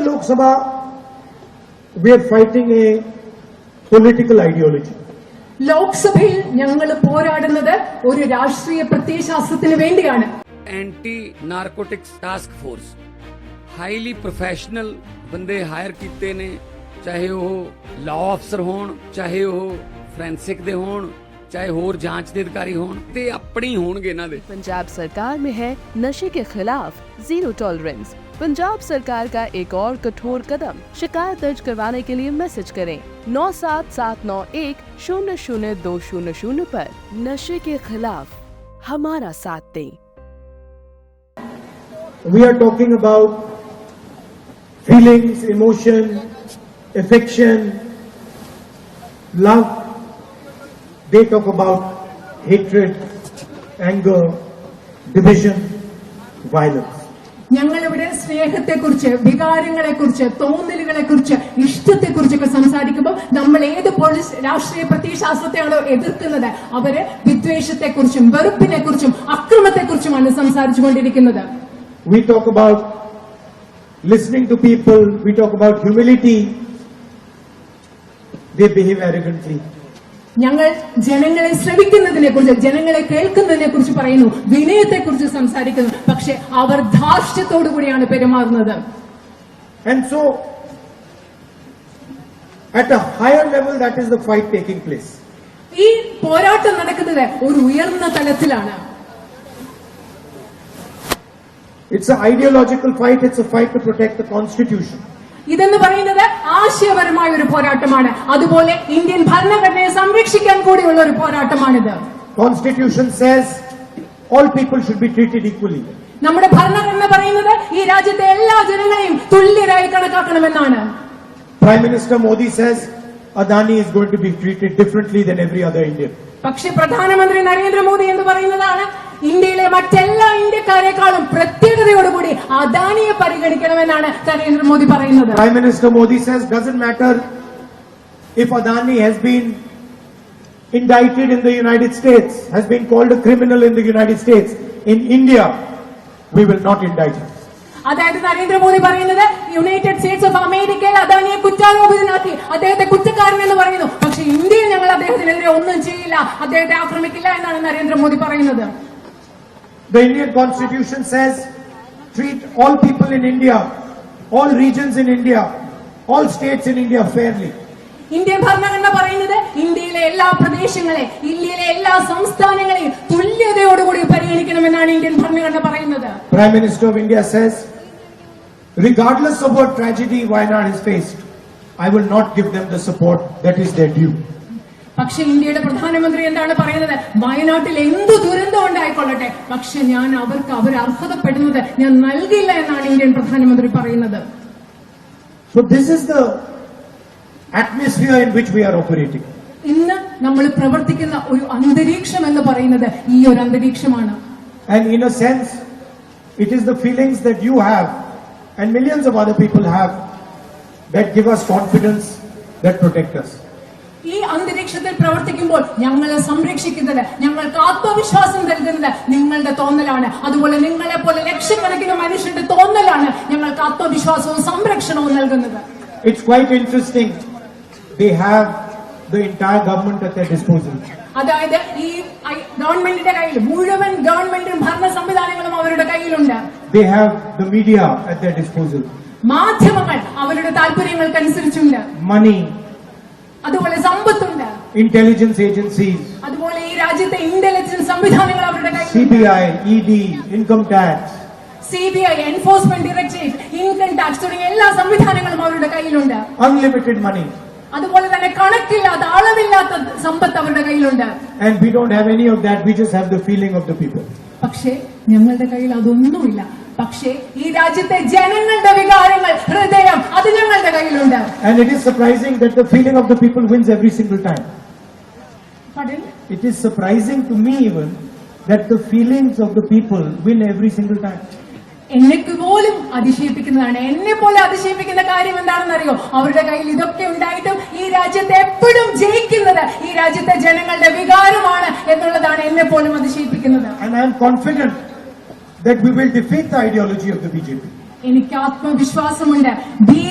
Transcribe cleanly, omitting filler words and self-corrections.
the Lok Sabha, we are fighting a political ideology. ലോക്സഭയിൽ ഞങ്ങൾ പോരാടുന്നത് ഒരു രാഷ്ട്രീയ പ്രത്യയശാസ്ത്രത്തിന് വേണ്ടിയാണ്. Anti narcotics task force highly professional बंदे हायर कीते ने, चाहे वो लॉ अफसर होण, चाहे वो फोरेंसिक दे होण, चाहे होर जांच दे अधिकारी होण, ते अपनी होणगे इन्हां दे। पंजाब सरकार में है नशे के खिलाफ जीरो टॉलरेंस। पंजाब सरकार का एक और कठोर कदम। शिकायत दर्ज करवाने के लिए मैसेज करें 9779100200 पर। नशे के खिलाफ हमारा साथ दें। We are talking about feelings, emotion, affection, love. They talk about hatred, anger, division, violence. ഞങ്ങളിവിടെ സ്നേഹത്തെക്കുറിച്ച്, വികാരങ്ങളെക്കുറിച്ച്, തോന്നലുകളെക്കുറിച്ച്, ഇഷ്ടത്തെക്കുറിച്ചൊക്കെ സംസാരിക്കുമ്പോൾ നമ്മൾ ഏത് രാഷ്ട്രീയ പ്രത്യയശാസ്ത്രത്തെയാണോ എതിർക്കുന്നത് അവര് വിദ്വേഷത്തെക്കുറിച്ചും വെറുപ്പിനെക്കുറിച്ചും അക്രമത്തെക്കുറിച്ചുമാണ് സംസാരിച്ചുകൊണ്ടിരിക്കുന്നത്. We talk about listening to people, we talk about humility. They behave arrogantly. ഞങ്ങൾ ജനങ്ങളെ ശ്രവിക്കുന്നതിനെ കുറിച്ച്, ജനങ്ങളെ കേൾക്കുന്നതിനെ കുറിച്ച് പറയുന്നു, വിനയത്തെക്കുറിച്ച് സംസാരിക്കുന്നു, പക്ഷെ അവർ ധാർഷ്ട്യത്തോടു കൂടിയാണ് പെരുമാറുന്നത്. And so at a higher level, that is the fight taking place. ഈ പോരാട്ടം നടക്കുന്നത് ഒരു ഉയർന്ന തലത്തിലാണ്. It's an ideological fight, it's a fight to protect the constitution. ഇതെന്ന് പറയുന്നത് ആശയപരമായ ഒരു പോരാട്ടമാണ്. അതുപോലെ ഇന്ത്യൻ ഭരണഘടനയെ സംരക്ഷിക്കാൻ കൂടിയുള്ള ഒരു പോരാട്ടമാണിത്. Constitution says all people should be treated equally. നമ്മുടെ ഭരണഘടന പറയുന്നത് ഈ രാജ്യത്തെ എല്ലാ ജനങ്ങളെയും തുല്യരായി കണക്കാക്കണമെന്നാണ്. Prime Minister Modi says Adani is going to be treated differently than every other Indian. പക്ഷേ പ്രധാനമന്ത്രി നരേന്ദ്രമോദി എന്ന് പറയുന്നതാണ് ഇന്ത്യയിലെ മറ്റെല്ലാ ഇന്ത്യക്കാരെക്കാളും പ്രത്യേകതയോടുകൂടി അദാനിയെ പരിഗണിക്കണമെന്നാണ് നരേന്ദ്രമോദി പറയുന്നത്. Prime Minister Modi says doesn't matter if Adani has been indicted in the United States, has been called a criminal in the United States. In India, we will not indict him. അതായത് നരേന്ദ്രമോദി പറയുന്നത് United States of അമേരിക്കയിൽ അദാനിയെ കുറ്റാരോപിതനാക്കി അദ്ദേഹത്തെ കുറ്റക്കാരൻ എന്ന് പറയുന്നു. പക്ഷെ ഇന്ത്യയിൽ ഞങ്ങൾ അദ്ദേഹത്തിനെതിരെ ഒന്നും ചെയ്യില്ല, അദ്ദേഹത്തെ ആക്രമിക്കില്ല എന്നാണ് നരേന്ദ്രമോദി പറയുന്നത്. The Indian Constitution says treat all people in India, all regions in India, all states in India fairly. Indian ഭരണഘടന പറയുന്നത് ഇന്ത്യയിലെ എല്ലാ പ്രദേശങ്ങളെ, ഇന്ത്യയിലെ എല്ലാ സംസ്ഥാനങ്ങളെയും തുല്യതയോടുകൂടി പരിഗണിക്കണമെന്നാണ് ഇന്ത്യൻ ഭരണഘടന പറയുന്നത്. Prime Minister of India says regardless of what tragedy Wayanad has faced, I will not give them the support that is their due. പക്ഷെ ഇന്ത്യയുടെ പ്രധാനമന്ത്രി എന്താണ് പറയുന്നത്? വയനാട്ടിൽ എന്ത് ദുരന്തം ഉണ്ടായിക്കൊള്ളട്ടെ, പക്ഷെ ഞാൻ അവർക്ക് അവർ അർഹതപ്പെടുന്നത് ഞാൻ നൽകില്ല എന്നാണ് ഇന്ത്യൻ പ്രധാനമന്ത്രി പറയുന്നത്. So this is the atmosphere in which we are operating. ഇന്ന് നമ്മൾ പ്രവർത്തിക്കുന്ന ഒരു അന്തരീക്ഷം എന്ന് പറയുന്നത് ഈ ഒരു അന്തരീക്ഷമാണ്. And in a sense, it is the feelings that you have and millions of other people have that give us confidence, that protect us. ഈ അന്തരീക്ഷത്തിൽ പ്രവർത്തിക്കുമ്പോൾ ഞങ്ങളെ സംരക്ഷിക്കുന്നത്, ഞങ്ങൾക്ക് ആത്മവിശ്വാസം നൽകുന്നത് നിങ്ങളുടെ തോന്നലാണ്. അതുപോലെ നിങ്ങളെ പോലെ ലക്ഷക്കണക്കിന് മനുഷ്യരുടെ തോന്നലാണ് ഞങ്ങൾക്ക് ആത്മവിശ്വാസവും സംരക്ഷണവും നൽകുന്നത്. It's quite interesting. They have the entire government at their disposal. അതായത് ഈ ഗവൺമെന്റിന്റെ കയ്യിൽ മുഴുവൻ ഗവൺമെന്റും ഭരണ സംവിധാനങ്ങളും അവരുടെ കയ്യിലുണ്ട്. They have the media at their disposal. മാധ്യമങ്ങൾ അവരുടെ താല്പര്യങ്ങൾക്കനുസരിച്ചുണ്ട്. Money. അതുപോലെ സമ്പത്തുണ്ട്. Intelligence agencies. അതുപോലെ ഈ രാജ്യത്തെ ഇന്റലിജൻസ് സംവിധാനങ്ങൾ അവരുടെ കയ്യിലുണ്ട്. CBI, ED, income tax. CBI, enforcement directorate, income tax തുടങ്ങിയ എല്ലാ സംവിധാനങ്ങളും അവരുടെ കയ്യിലുണ്ട്. Unlimited money. അതുപോലെ തന്നെ കണക്കില്ലാത്ത അളവില്ലാത്ത സമ്പത്ത് അവരുടെ കയ്യിലുണ്ട്. And we don't have any of that. We just have the feeling of the people. പക്ഷേ ഞങ്ങളുടെ കയ്യിൽ അതൊന്നുമില്ല. പക്ഷേ ഈ രാജ്യത്തെ ജനങ്ങളുടെ വികാരങ്ങൾ, ഹൃദയം, അത് ഞങ്ങളുടെ കയ്യിലുണ്ട്. And it is surprising that the feeling of the people wins every single time. Pardon? It is surprising to me even that the feelings of the people win every single time. എന്നെക്ക് പോലും അതിശയിപ്പിക്കുന്നതാണ്. എന്നെ പോലെ അതിശയിപ്പിക്കുന്ന കാര്യം എന്താണെന്നറിയോ? അവരുടെ കയ്യിൽ ഇതൊക്കെ ഉണ്ടായിട്ടും ഈ രാജ്യത്തെ എപ്പോഴും ജയിക്കുന്നത് ഈ രാജ്യത്തെ ജനങ്ങളുടെ വികാരമാണ് എന്നുള്ളതാണ് എന്നെ പോലും അതിശയിപ്പിക്കുന്നത്. And I am confident that we will defeat the ideology of the BJP. എനിക്ക് ആത്മവിശ്വാസമുണ്ട്. ഭീതി